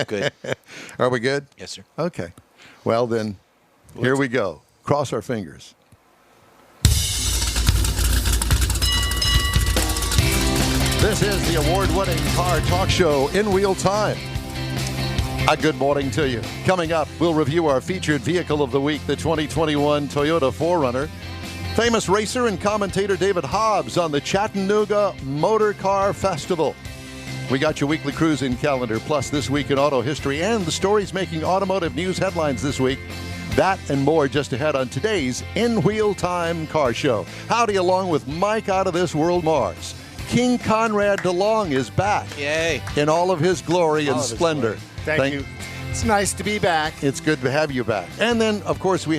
Good. Are we good? Yes, sir. Okay. Well, then, here we go. Cross our fingers. This is the award-winning car talk show in real time. A good morning to you. Coming up, we'll review our featured vehicle of the week, the 2021 Toyota 4Runner. Famous racer and commentator David Hobbs on the Chattanooga Motor Car Festival. We got your weekly cruising calendar, plus This Week in Auto History, and the stories making automotive news headlines this week. That and more just ahead on today's In Wheel Time Car Show. Howdy, along with Mike out of this world Mars. King Conrad DeLong is back. Yay. In all of his glory and splendor. Thank you. It's nice to be back. It's good to have you back. And then, of course, we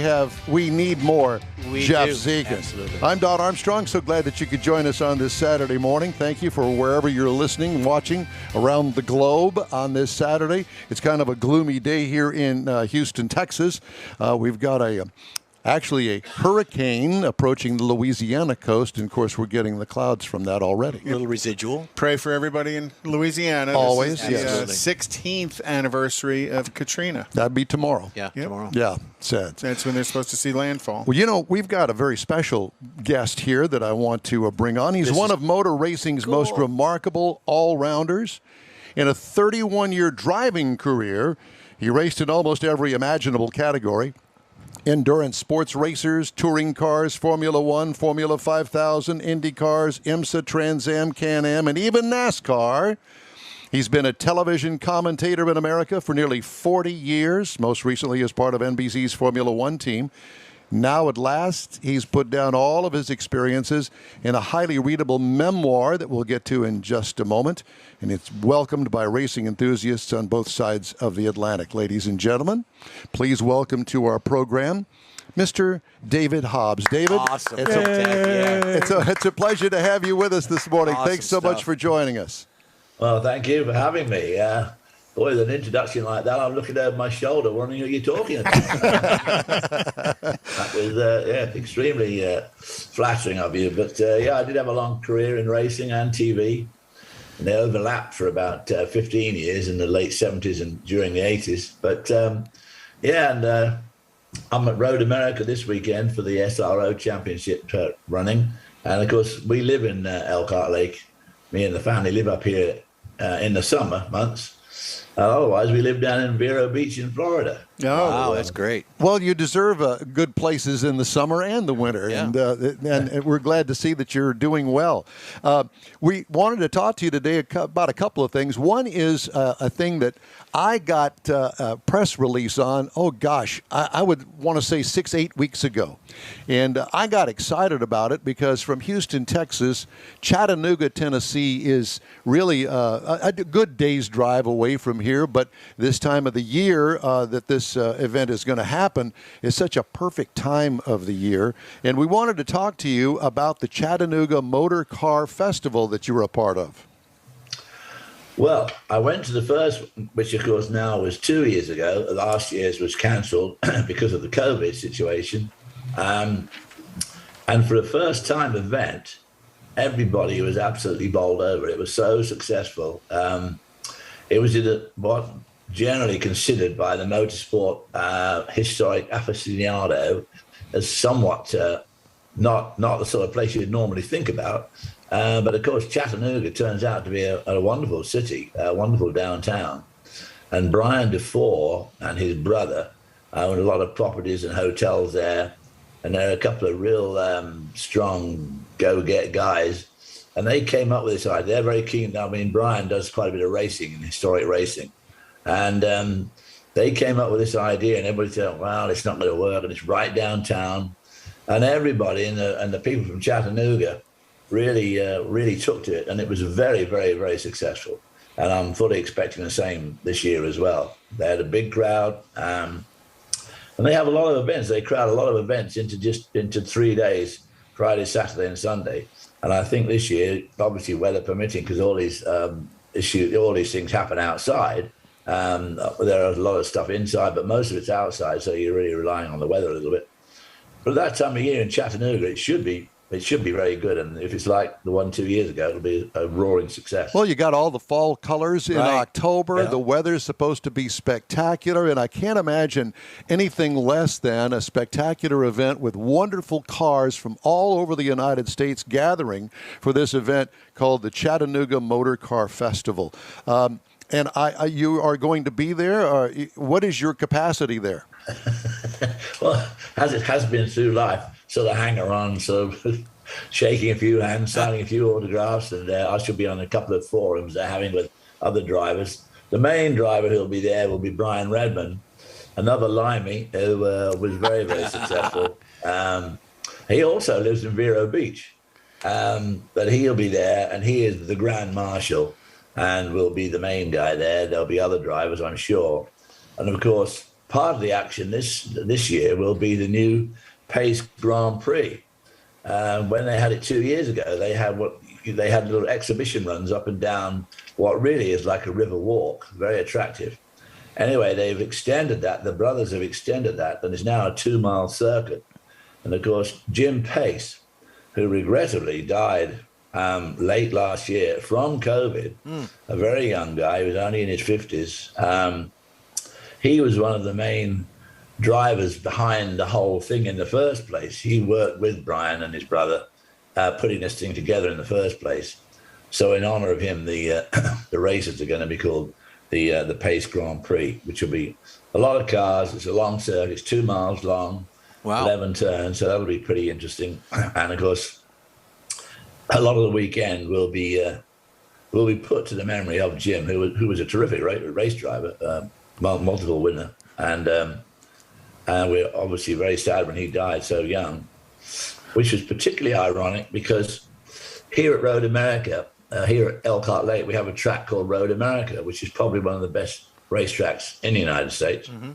need more Jeff Zekin. Absolutely. I'm Don Armstrong. So glad that you could join us on this Saturday morning. Thank you for wherever you're listening, watching around the globe on this Saturday. It's kind of a gloomy day here in Houston, Texas. We've got actually a hurricane approaching the Louisiana coast, and of course we're getting the clouds from that already. A little residual. Pray for everybody in Louisiana. Always, this is yes. the 16th anniversary of Katrina. That'd be tomorrow. Yeah, Yep. tomorrow. Yeah, sad. That's when they're supposed to see landfall. Well, you know, we've got a very special guest here that I want to bring on. He's one of motor racing's most remarkable all-rounders. In a 31-year driving career, he raced in almost every imaginable category. Endurance sports racers, touring cars, Formula One, Formula 5000, Indy Cars, IMSA, Trans Am, Can-Am, and even NASCAR. He's been a television commentator in America for nearly 40 years, most recently as part of NBC's Formula One team. Now, at last, he's put down all of his experiences in a highly readable memoir that we'll get to in just a moment. And it's welcomed by racing enthusiasts on both sides of the Atlantic. Ladies and gentlemen, please welcome to our program, Mr. David Hobbs. David, Awesome. it's a pleasure to have you with us this morning. Awesome Thanks so much stuff. for joining us. Well, thank you for having me. Boy, with an introduction like that, I'm looking over my shoulder, wondering who you're talking about. That was, extremely flattering of you. But, I did have a long career in racing and TV. And they overlapped for about 15 years in the late 70s and during the 80s. But, I'm at Road America this weekend for the SRO Championship running. And, of course, we live in Elkhart Lake. Me and the family live up here in the summer months. Otherwise, we live down in Vero Beach in Florida. Wow, that's great. Well, you deserve good places in the summer and the winter, Yeah. and we're glad to see that you're doing well. We wanted to talk to you today about a couple of things. One is a thing that I got a press release on, I would want to say 6-8 weeks ago. And I got excited about it because from Houston, Texas, Chattanooga, Tennessee is really a good day's drive away from here. But this time of the year that this event is going to happen is such a perfect time of the year. And we wanted to talk to you about the Chattanooga Motor Car Festival that you were a part of. Well, I went to the first, which of course now was 2 years ago. Last year's was cancelled because of the COVID situation. And for a first-time event, everybody was absolutely bowled over. It was so successful. It was what generally considered by the motorsport historic aficionado as somewhat not the sort of place you'd normally think about. But of course, Chattanooga turns out to be a wonderful city, a wonderful downtown. And Brian DeFore and his brother own a lot of properties and hotels there. And there are a couple of real strong go-get guys. And they came up with this idea. They're very keen. I mean, Brian does quite a bit of racing and historic racing. And they came up with this idea, and everybody said, well, it's not going to work, and it's right downtown. And everybody and the people from Chattanooga really took to it, and it was very, very, very successful. And I'm fully expecting the same this year as well. They had a big crowd, and they have a lot of events. They crowd a lot of events into 3 days, Friday, Saturday, and Sunday. And I think this year, obviously weather permitting, because all these things happen outside. There are a lot of stuff inside, but most of it's outside, so you're really relying on the weather a little bit. But at that time of year in Chattanooga, it should be it should be very good. And if it's like the one 2 years ago, it'll be a roaring success. Well, you got all the fall colors in October. Yeah. The weather's supposed to be spectacular, and I can't imagine anything less than a spectacular event with wonderful cars from all over the United States gathering for this event called the Chattanooga Motor Car Festival. And you are going to be there. What is your capacity there? Well, as it has been through life, sort of hanger on, sort of shaking a few hands, signing a few autographs, and I shall be on a couple of forums they're having with other drivers. The main driver who'll be there will be Brian Redman, another Limey who was very, very successful. He also lives in Vero Beach, but he'll be there, and he is the Grand Marshal and will be the main guy there. There'll be other drivers, I'm sure. And, of course, part of the action this year will be the new Pace Grand Prix. When they had it 2 years ago, they had little exhibition runs up and down what really is like a river walk, very attractive. Anyway, they've extended that. The brothers have extended that, and it's now a 2-mile circuit. And of course, Jim Pace, who regrettably died late last year from COVID, a very young guy, he was only in his 50s. He was one of the main drivers behind the whole thing in the first place. He worked with Brian and his brother putting this thing together in the first place. So in honor of him, the races are going to be called the Pace Grand Prix, which will be a lot of cars. It's a long circuit. It's 2 miles long, 11 turns. So that'll be pretty interesting. And of course, a lot of the weekend will be put to the memory of Jim, who was a terrific race driver, multiple winner. And we're obviously very sad when he died so young, which was particularly ironic because here at Road America, here at Elkhart Lake, we have a track called Road America, which is probably one of the best racetracks in the United States. Mm-hmm.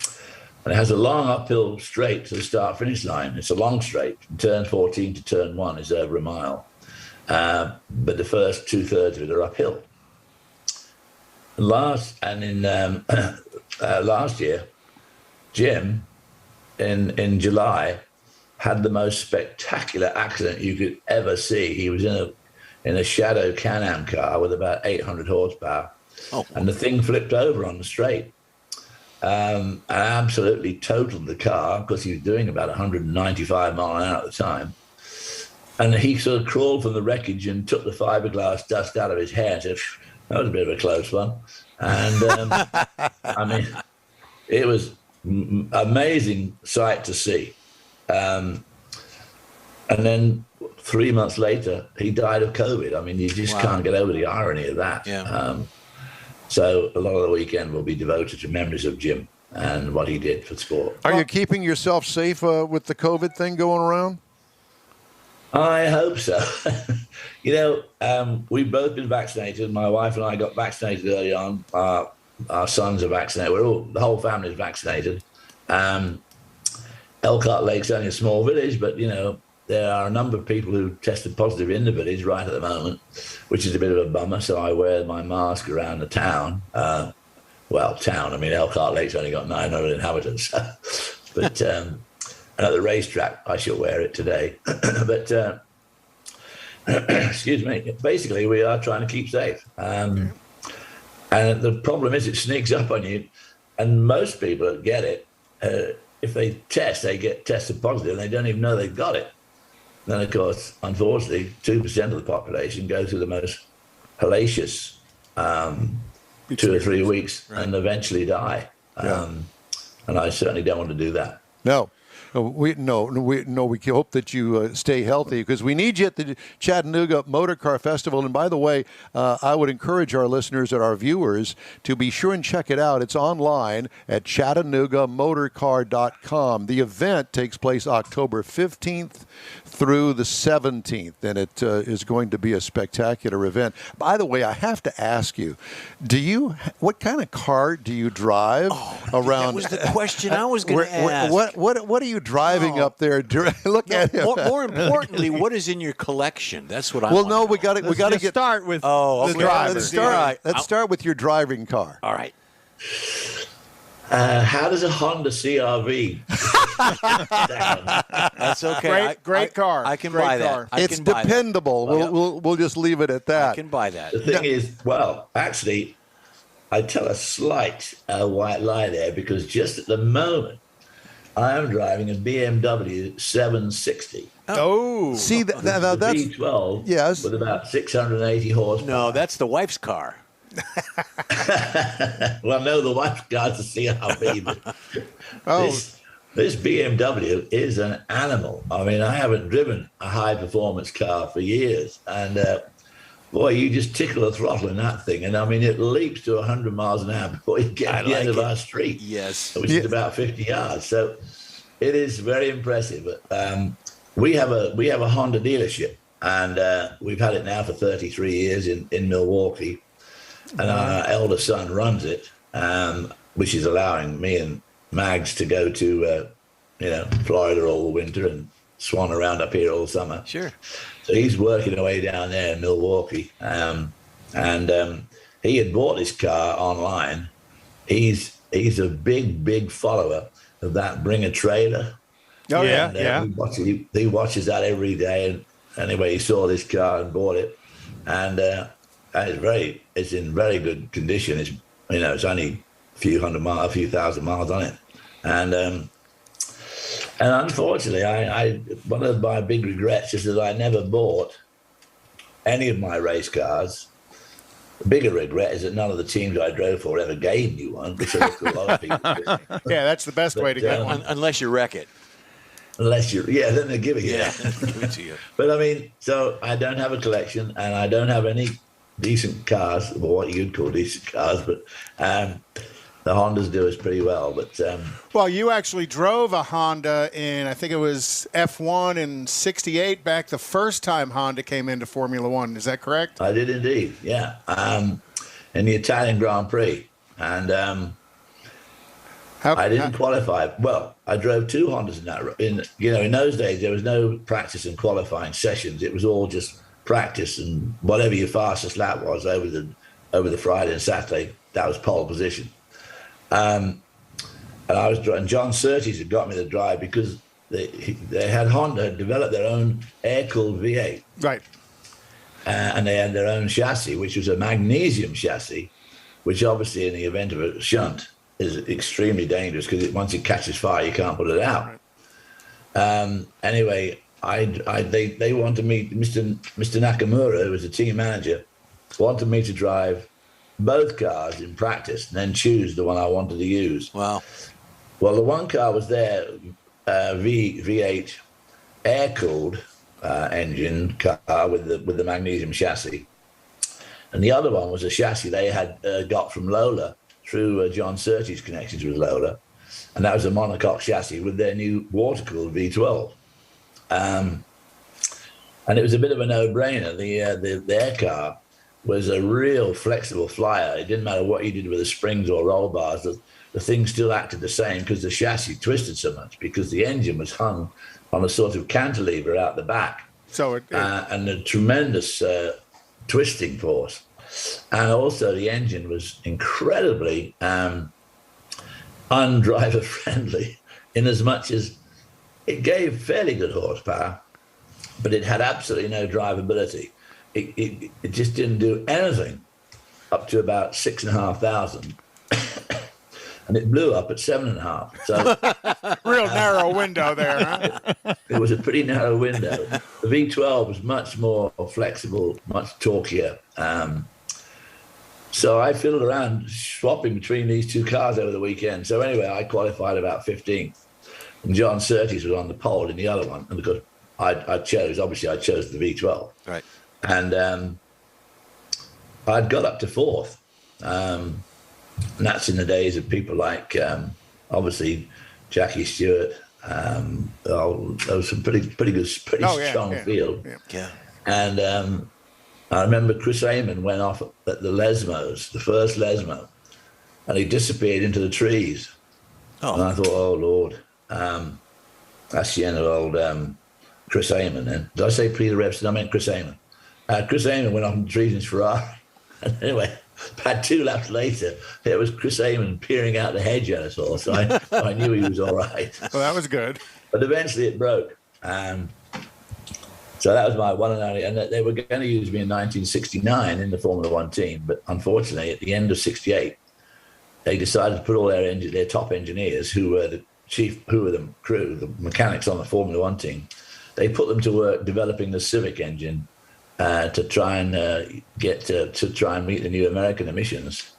And it has a long uphill straight to the start-finish line. It's a long straight. From turn 14 to turn 1 is over a mile. But the first 2/3 of it are uphill. Last year, Jim, in July, had the most spectacular accident you could ever see. He was in a shadow Can-Am car with about 800 horsepower, and the thing flipped over on the straight, and absolutely totaled the car because he was doing about 195 miles an hour at the time. And he sort of crawled from the wreckage and took the fiberglass dust out of his hair and said, "That was a bit of a close one." And I mean, it was amazing sight to see. And then 3 months later, he died of COVID. I mean, you just can't get over the irony of that. Yeah. So a lot of the weekend will be devoted to memories of Jim and what he did for sport. Are you keeping yourself safe with the COVID thing going around? I hope so. We've both been vaccinated. My wife and I got vaccinated early on. Our sons are vaccinated. The whole family is vaccinated. Elkhart Lake's only a small village, but, there are a number of people who tested positive in the village right at the moment, which is a bit of a bummer. So I wear my mask around the town. Elkhart Lake's only got 900 inhabitants. But and at the racetrack, I shall wear it today. But, excuse me, basically we are trying to keep safe. And the problem is it sneaks up on you. And most people that get it, if they get tested positive and they don't even know they've got it. Then, of course, unfortunately, 2% of the population go through the most hellacious 2 or 3 weeks and eventually die. And I certainly don't want to do that. No. We hope that you stay healthy because we need you at the Chattanooga Motor Car Festival. And by the way, I would encourage our listeners and our viewers to be sure and check it out. It's online at ChattanoogaMotorCar.com. The event takes place October 15th through the 17th, and it is going to be a spectacular event. By the way, I have to ask you, what kind of car do you drive around? That was the question I was going to ask. What are you driving up there? Look at him. More importantly, what is in your collection? That's what I. Well, no, we got to start with the driver. Right. Let's start with your driving car. All right. How does a Honda CR-V That's okay. Great car. I can Great buy car. that. It's dependable. We'll just leave it at that. I can buy that. The thing is, well, actually, I tell a slight white lie there because just at the moment, I am driving a BMW 760. Oh. See, That's V12 yes. with about 680 horsepower. No, that's the wife's car. Well, no, the wife's got to see how big. Oh. This BMW is an animal. I mean, I haven't driven a high-performance car for years, and boy, you just tickle the throttle in that thing, and I mean, it leaps to 100 miles an hour before you get to the end of our street. Yes, which is about 50 yards. So it is very impressive. We have a Honda dealership, and we've had it now for 33 years in Milwaukee, and our elder son runs it, which is allowing me and Mags to go to Florida all winter and swan around up here all summer. Sure. So he's working away down there in Milwaukee, and he had bought this car online. He's a big follower of that Bring a Trailer. Oh, And, yeah. He watches that every day. And anyway, he saw this car and bought it, and it's in very good condition. It's only a few thousand miles on it, and unfortunately, one of my big regrets is that I never bought any of my race cars. The bigger regret is that none of the teams I drove for ever gave me one, which a lot of people do. Yeah, that's the best way to get one. Unless you wreck it. Then they're giving it. Yeah, give it to you. But I mean, so I don't have a collection, and I don't have any decent cars, or what you'd call decent cars, but the Hondas do us pretty well. But Well, you actually drove a Honda in, I think it was F1 in '68, back the first time Honda came into Formula One. Is that correct? I did indeed, yeah. In the Italian Grand Prix, and I didn't qualify. Well, I drove two Hondas in that. In those days there was no practice and qualifying sessions. It was all just practice, and whatever your fastest lap was over the Friday and Saturday, that was pole position. And John Surtees had got me to drive because Honda had developed their own air-cooled V8. Right. And they had their own chassis, which was a magnesium chassis, which obviously in the event of a shunt is extremely dangerous because once it catches fire, you can't put it out. Right. Anyway, they wanted me, Mr. Nakamura, who was the team manager, wanted me to drive both cars in practice and then choose the one I wanted to use. Wow. Well, the one car was their V8 air-cooled engine car with the magnesium chassis. And the other one was a chassis they had got from Lola through John Surtees' connections with Lola. And that was a monocoque chassis with their new water-cooled V12. And it was a bit of a no-brainer. The air car was a real flexible flyer. It didn't matter what you did with the springs or roll bars. The thing still acted the same because the chassis twisted so much because the engine was hung on a sort of cantilever out the back. So and a tremendous twisting force. And also the engine was incredibly undriver friendly in as much as it gave fairly good horsepower, but it had absolutely no drivability. It just didn't do anything up to about 6,500, and it blew up at 7.5. So real narrow window there, huh? it was a pretty narrow window. The V12 was much more flexible, much torquier. So I fiddled around swapping between these two cars over the weekend. So anyway, I qualified about 15th, and John Surtees was on the pole in the other one, and because I chose the V12. Right. And I'd got up to 4th. And that's in the days of people like, obviously, Jackie Stewart. There was some pretty good, strong field. Yeah. And I remember Chris Amon went off at the Lesmos, the first Lesmo, and he disappeared into the trees. Oh. And I thought, oh, Lord, that's the end of old Chris Amon then. Did I say Peter Revson? I meant Chris Amon. Chris Amon went off in the trees in his Ferrari. And anyway, about 2 laps later, it was Chris Amon peering out the hedge at us all. So I knew he was all right. Well, that was good. But eventually it broke. So that was my one and only. And they were going to use me in 1969 in the Formula One team. But unfortunately, at the end of 68, they decided to put all their top engineers, who were the crew, the mechanics on the Formula One team, they put them to work developing the Civic engine to try and meet the new American emissions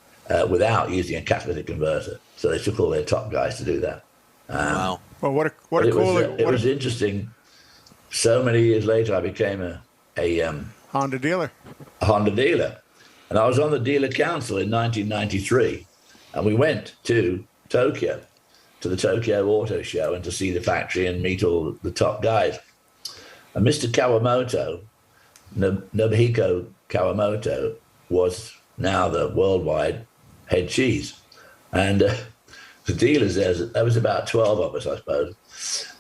without using a catalytic converter. So they took all their top guys to do that. Wow. Well, what a cool. It was interesting. So many years later, I became a Honda dealer. Honda dealer, and I was on the dealer council in 1993, and we went to Tokyo, to the Tokyo Auto Show, and to see the factory and meet all the top guys. And Mr. Kawamoto, Nobuhiko Kawamoto, was now the worldwide head cheese. And the dealers there was about 12 of us, I suppose.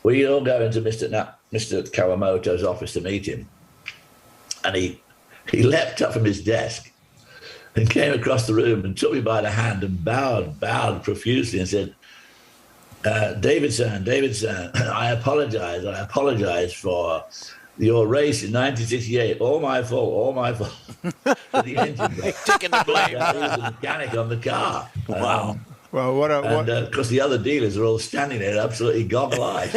We all go into Mr. Kawamoto's office to meet him. And he leapt up from his desk and came across the room and took me by the hand and bowed profusely and said, David-san, I apologize for your race in 1968. All my fault. For the engine brake. Taking the blame. He was the mechanic on the car. Wow. Well, of course, the other dealers are all standing there, absolutely goggle-eyed.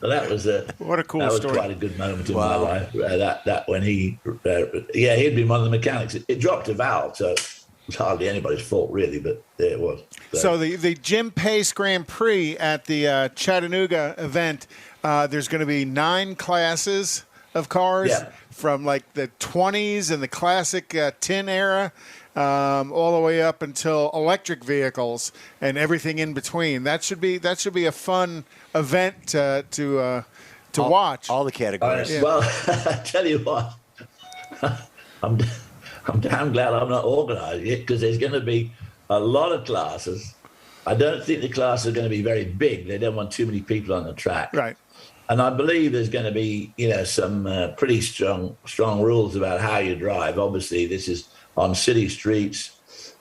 So that was what a cool that was story. quite a good moment in my life. That when he'd been one of the mechanics. It dropped a valve, so it was hardly anybody's fault really, but there it was. So the Jim Pace Grand Prix at the Chattanooga event, there's going to be 9 classes of cars from like the 20s and the classic tin era. All the way up until electric vehicles and everything in between. That should be a fun event to watch. All the categories. Well, I tell you what, I'm damn glad I'm not organising it, because there's going to be a lot of classes. I don't think the classes are going to be very big. They don't want too many people on the track. Right. And I believe there's going to be, some pretty strong rules about how you drive. Obviously, this is on city streets.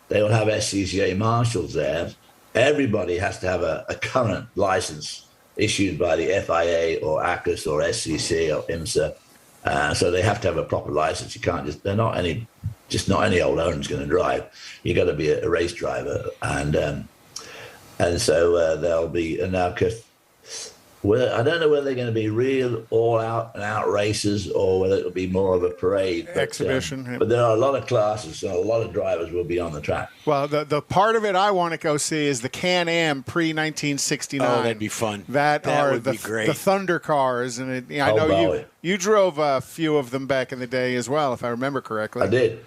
They will have SCCA marshals there. Everybody has to have a current license issued by the FIA or ACUS or SCC or IMSA. So they have to have a proper license. You can't not any old owner's going to drive. You got to be a race driver. And so there'll be, and now, well, I don't know whether they're going to be real all-out races or whether it'll be more of a parade. Exhibition. But there are a lot of classes, so a lot of drivers will be on the track. Well, the part of it I want to go see is the Can-Am pre-1969. Oh, that'd be fun. That would be great. The Thunder cars. And I know you drove a few of them back in the day as well, if I remember correctly. I did.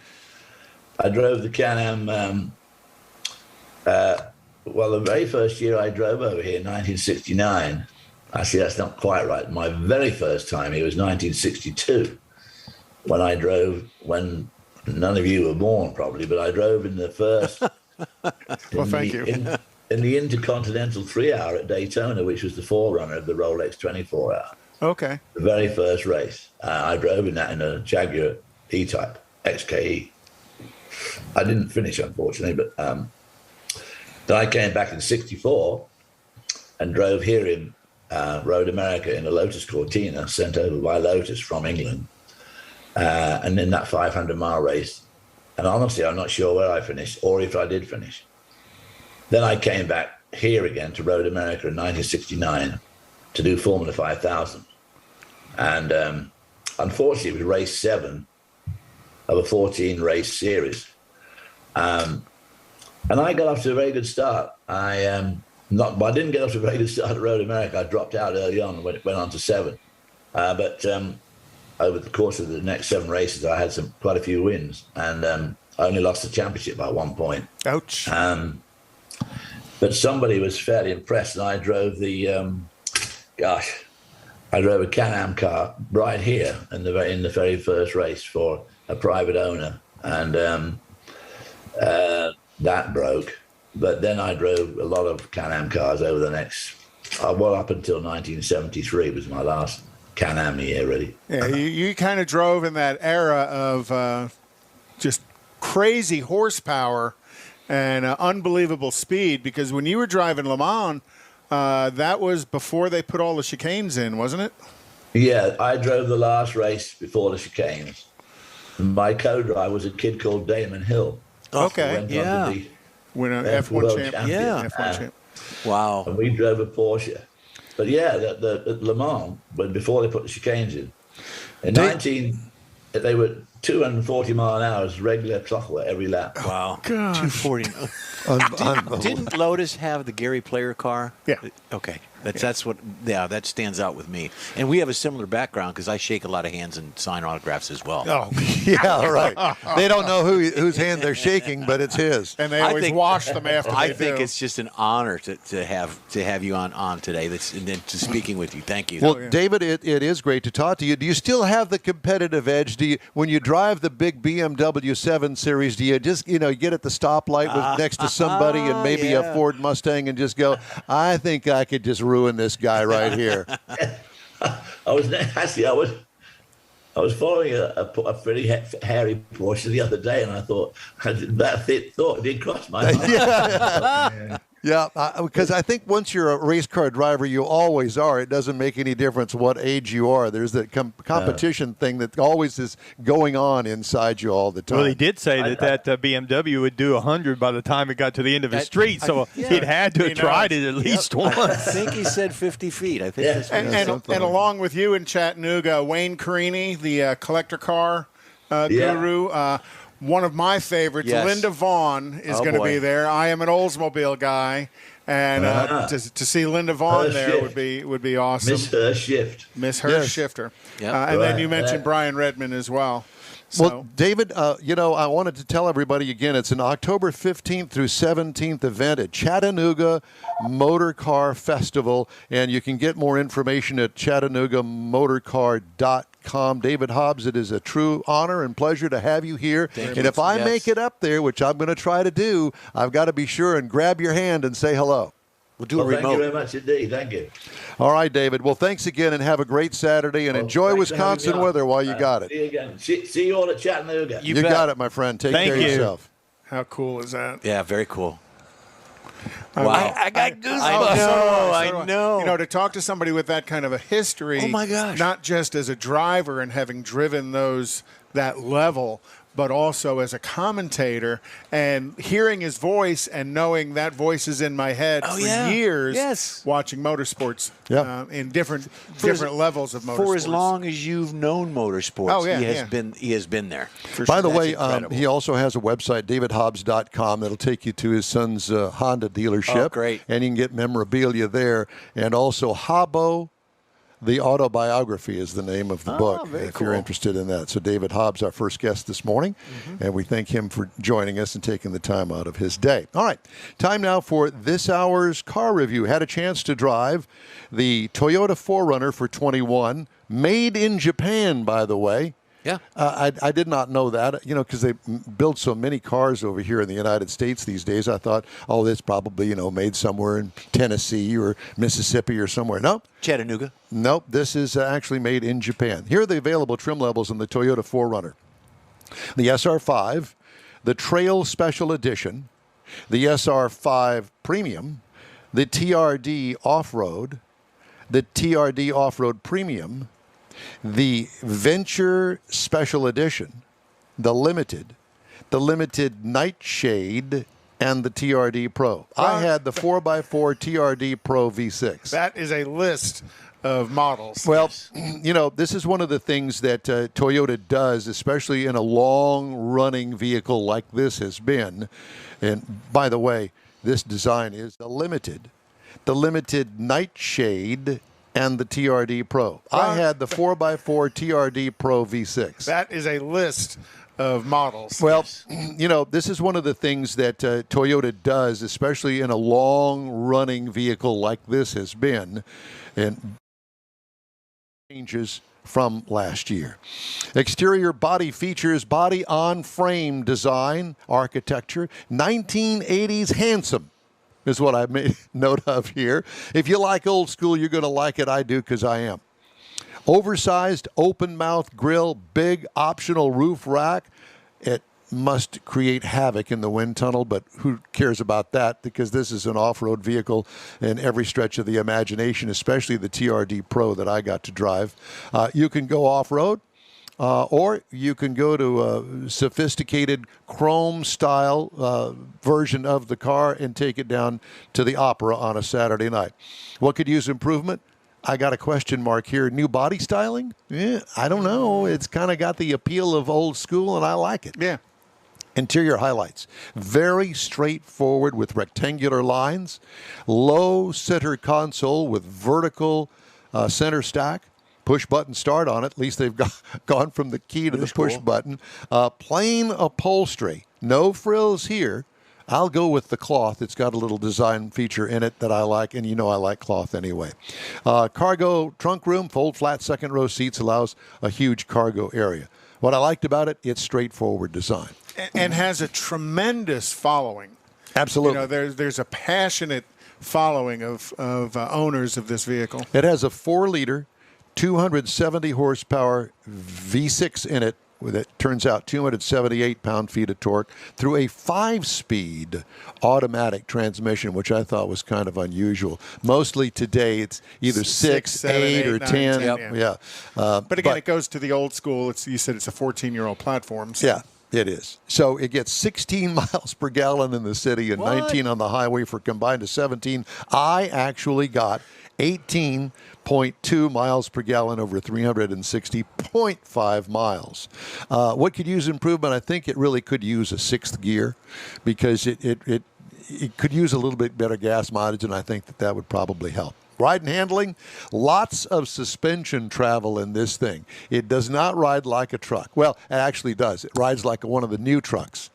I drove the Can-Am. Well, the very first year I drove over here, 1969. Actually, that's not quite right. My very first time here was 1962, when I drove, when none of you were born probably, but I drove in the first. Well, thank you. In the Intercontinental 3-hour at Daytona, which was the forerunner of the Rolex 24-hour. Okay. The very first race. I drove in that in a Jaguar E-Type, XKE. I didn't finish, unfortunately, but then I came back in 64 and drove here in Road America in a Lotus Cortina sent over by Lotus from England. And in that 500-mile race, and honestly, I'm not sure where I finished or if I did finish. Then I came back here again to Road America in 1969 to do Formula 5000. And unfortunately, it was race 7 of a 14-race series. And I got off to a very good start. I didn't get off to a very good start at Road America. I dropped out early on and went on to 7. But over the course of the next 7 races, I had quite a few wins. And I only lost the championship by 1 point. Ouch. But somebody was fairly impressed, and I drove I drove a Can-Am car right here in the very first race for a private owner. And that broke. But then I drove a lot of Can-Am cars over the next, up until 1973 was my last Can-Am year, really. Yeah, you kind of drove in that era of just crazy horsepower and unbelievable speed, because when you were driving Le Mans, that was before they put all the chicanes in, wasn't it? Yeah, I drove the last race before the chicanes. My co-driver was a kid called Damon Hill. Okay, Went on yeah. to be Win an F1 F1 champion. champion. Yeah. F1 champ. Wow. And we drove a Porsche. But yeah, the Le Mans, when before they put the chicanes in 19, they were 240 mile an hour regular clockwork every lap. Wow. Gosh. 240. Didn't Lotus have the Gary Player car? Yeah. Okay. That's what. Yeah, that stands out with me. And we have a similar background because I shake a lot of hands and sign autographs as well. Oh, Yeah, right. They don't know whose hand they're shaking, but it's his. and they I always think- wash them after I they think do. it's just an honor to have you on today. And then to speaking with you. Thank you. Well, David, it is great to talk to you. Do you still have the competitive edge? Do you, when you drive the big BMW 7 Series, do you just get at the stoplight with next to somebody and maybe yeah. a Ford Mustang and just go, I think I could just ruin this guy right here? I was following a pretty hairy Porsche the other day, and I thought that thought did cross my mind. Yeah, because I think once you're a race car driver, you always are. It doesn't make any difference what age you are. There's that competition thing that always is going on inside you all the time. Well, he did say that BMW would do 100 by the time it got to the end of his street, so he'd had to have tried it at least once. I think he said 50 feet. I think Yeah. that's what he And said. along with you in Chattanooga, Wayne Carini, the collector car guru, one of my favorites, Yes. Linda Vaughn, is Oh, going to boy. be there. I am an Oldsmobile guy, and to see Linda Vaughn Her there shift. would be awesome. Miss her shift. Miss her Yes. shifter. Yep. And then Right. you mentioned Brian Redmond as well. So, Well, David, I wanted to tell everybody again, it's an October 15th through 17th event at Chattanooga Motor Car Festival, and you can get more information at ChattanoogaMotorCar.com. David Hobbs, it is a true honor and pleasure to have you here. Thank and you. if I Yes. make it up there, which I'm going to try to do, I've got to be sure and grab your hand and say hello. We'll do Well, a thank you remote. very much indeed. Thank you. All right, David. Well, thanks again, and have a great Saturday, and enjoy Thanks for having Wisconsin me on. weather while you got See it. you again. See you all at Chattanooga. You bet. got it, my friend. Take Thank care of you. yourself. how cool is that? Yeah, very cool. I got goosebumps. I know. To talk to somebody with that kind of a history. Oh, my gosh. Not just as a driver and having driven that level, but also as a commentator and hearing his voice and knowing that voice is in my head for years. Yes. Watching motorsports Yeah. in different as- levels of motorsports. For as long as you've known motorsports, Oh, yeah, he has been there. By the That's way, incredible. he also has a website, davidhobbs.com, that'll take you to his son's Honda dealership. Oh, great. And you can get memorabilia there. And also Habbo, the Autobiography is the name of the book, very if you're cool. interested in that. So David Hobbs, our first guest this morning, and we thank him for joining us and taking the time out of his day. All right, time now for this hour's car review. Had a chance to drive the Toyota 4Runner for 21, made in Japan, by the way. Yeah. I did not know that, because they build so many cars over here in the United States these days. I thought, oh, it's probably, made somewhere in Tennessee or Mississippi or somewhere. Nope. Chattanooga. Nope. This is actually made in Japan. Here are the available trim levels in the Toyota 4Runner. The SR5, the Trail Special Edition, the SR5 Premium, the TRD Off-Road, the TRD Off-Road Premium, the Venture Special Edition, the Limited Nightshade, and the TRD Pro. I had the 4x4 TRD Pro V6. That is a list of models. Well, this is one of the things that Toyota does, especially in a long-running vehicle like this has been. And by the way, this design is the Limited Nightshade, and the TRD Pro. I had the 4x4 TRD Pro V6. That is a list of models. Well, this is one of the things that Toyota does, especially in a long-running vehicle like this has been, and changes from last year. Exterior body features body on frame design, architecture, 1980s handsome is what I made note of here. If you like old school, you're going to like it. I do, because I am. Oversized open mouth grill, big optional roof rack. At must create havoc in the wind tunnel, but who cares about that, because this is an off-road vehicle in every stretch of the imagination, especially the TRD Pro that I got to drive. You can go off-road, or you can go to a sophisticated chrome-style version of the car and take it down to the opera on a Saturday night. What could use improvement? I got a question mark here. New body styling? Yeah, I don't know. It's kind of got the appeal of old school, and I like it. Yeah. Interior highlights. Very straightforward with rectangular lines. Low center console with vertical center stack. Push button start on it. At least they've gone from the key to the push button. Plain upholstery. No frills here. I'll go with the cloth. It's got a little design feature in it that I like, and you know I like cloth anyway. Cargo trunk room, fold flat second row seats, allows a huge cargo area. What I liked about it, it's straightforward design. And has a tremendous following. Absolutely. You know, there's a passionate following of owners of this vehicle. It has a 4-liter, 270 horsepower V6 in it, with it turns out 278 pound-feet of torque, through a 5-speed automatic transmission, which I thought was kind of unusual. Mostly today it's either 6, 8, or 10. Yeah. But again, it goes to the old school. You said it's a 14-year-old platform. So. Yeah. It is. So it gets 16 miles per gallon in the city and 19 on the highway for combined to 17. I actually got 18.2 miles per gallon over 360.5 miles. What could use improvement? I think it really could use a 6th gear, because it could use a little bit better gas mileage, and I think that would probably help. Ride and handling, lots of suspension travel in this thing. It does not ride like a truck. Well, it actually does. It rides like one of the new trucks.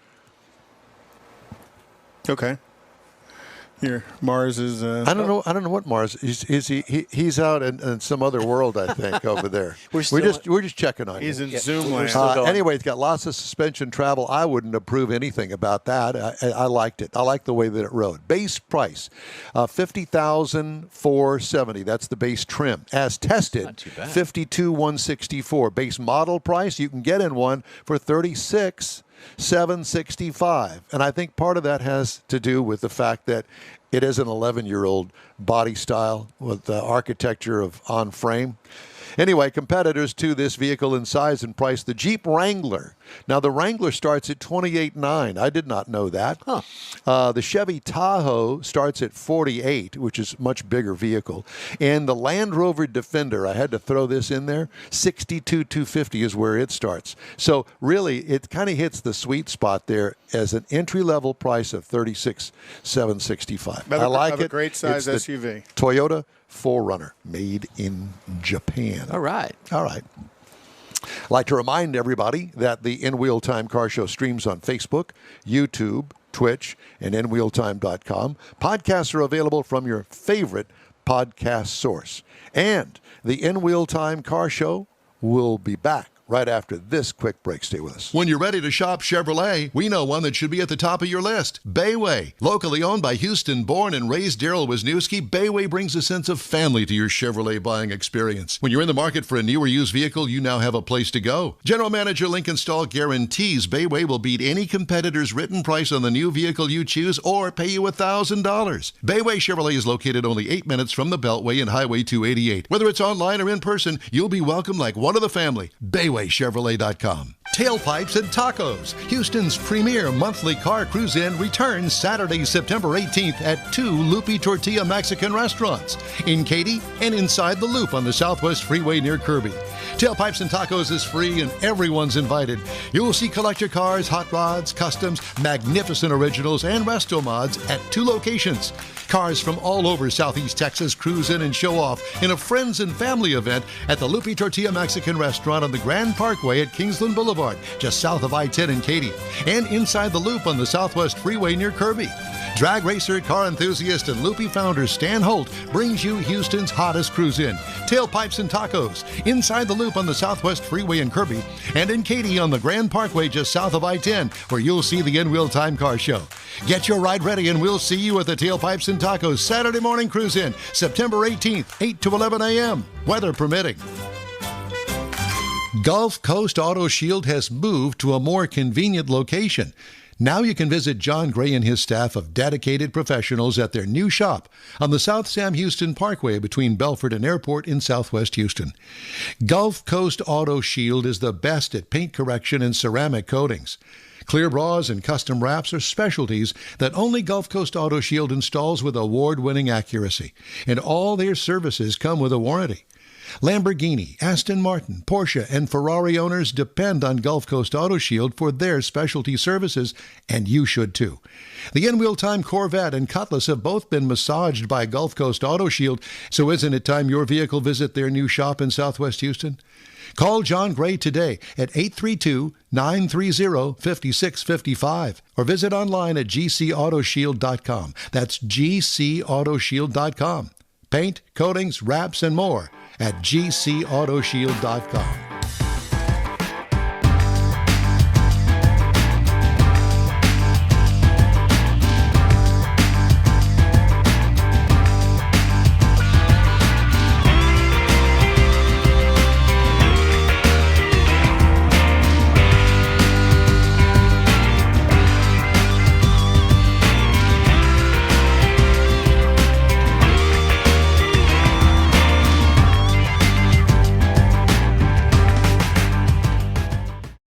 Okay. Here, Mars is. I don't know what Mars is. He's out in some other world, I think, over there. We're just checking on. He's you. in Zoom land. Anyway, it's got lots of suspension travel. I wouldn't approve anything about that. I liked it. I like the way that it rode. Base price, $50,470. That's the base trim. As tested, $52,164. Base model price, you can get in one for $36,765. And I think part of that has to do with the fact that it is an 11-year-old body style with the architecture of on-frame. Anyway, competitors to this vehicle in size and price, the Jeep Wrangler. Now, the Wrangler starts at $28,900. I did not know that. The Chevy Tahoe starts at $48,000, which is a much bigger vehicle. And the Land Rover Defender, I had to throw this in there, $62,250 is where it starts. So, really, it kind of hits the sweet spot there as an entry-level price of $36,765. I like it. A great size SUV. Toyota 4Runner, made in Japan. All right. I'd like to remind everybody that the In Wheel Time Car Show streams on Facebook, YouTube, Twitch, and InWheelTime.com. Podcasts are available from your favorite podcast source. And the In Wheel Time Car Show will be back right after this quick break. Stay with us. When you're ready to shop Chevrolet, we know one that should be at the top of your list. Bayway. Locally owned by Houston-born and raised Daryl Wisniewski, Bayway brings a sense of family to your Chevrolet buying experience. When you're in the market for a new or used vehicle, you now have a place to go. General Manager Lincoln Stahl guarantees Bayway will beat any competitor's written price on the new vehicle you choose or pay you $1,000. Bayway Chevrolet is located only 8 minutes from the Beltway and Highway 288. Whether it's online or in person, you'll be welcomed like one of the family. BaywayChevrolet.com. Tailpipes and Tacos. Houston's premier monthly car cruise-in returns Saturday, September 18th at 2 Loopy Tortilla Mexican restaurants in Katy and inside the Loop on the Southwest Freeway near Kirby. Tailpipes and Tacos is free and everyone's invited. You'll see collector cars, hot rods, customs, magnificent originals, and resto mods at 2 locations. Cars from all over Southeast Texas cruise in and show off in a friends and family event at the Loopy Tortilla Mexican Restaurant on the Grand Parkway at Kingsland Boulevard, just south of I-10 in Katy, and inside the Loop on the Southwest Freeway near Kirby. Drag racer, car enthusiast, and Loopy founder Stan Holt brings you Houston's hottest cruise-in. Tailpipes and Tacos, inside the Loop on the Southwest Freeway in Kirby, and in Katy on the Grand Parkway just south of I-10, where you'll see the In Wheel Time Car Show. Get your ride ready, and we'll see you at the Tailpipes and Tacos Saturday morning cruise-in, September 18th, 8 to 11 a.m., weather permitting. Gulf Coast Auto Shield has moved to a more convenient location. Now you can visit John Gray and his staff of dedicated professionals at their new shop on the South Sam Houston Parkway between Belford and Airport in Southwest Houston. Gulf Coast Auto Shield is the best at paint correction and ceramic coatings. Clear bras and custom wraps are specialties that only Gulf Coast Auto Shield installs with award-winning accuracy, and all their services come with a warranty. Lamborghini, Aston Martin, Porsche, and Ferrari owners depend on Gulf Coast Auto Shield for their specialty services, and you should too. The in-wheel time Corvette and Cutlass have both been massaged by Gulf Coast Auto Shield, so isn't it time your vehicle visit their new shop in Southwest Houston? Call John Gray today at 832-930-5655 or visit online at gcautoshield.com. That's gcautoshield.com. Paint, coatings, wraps, and more at gcautoshield.com.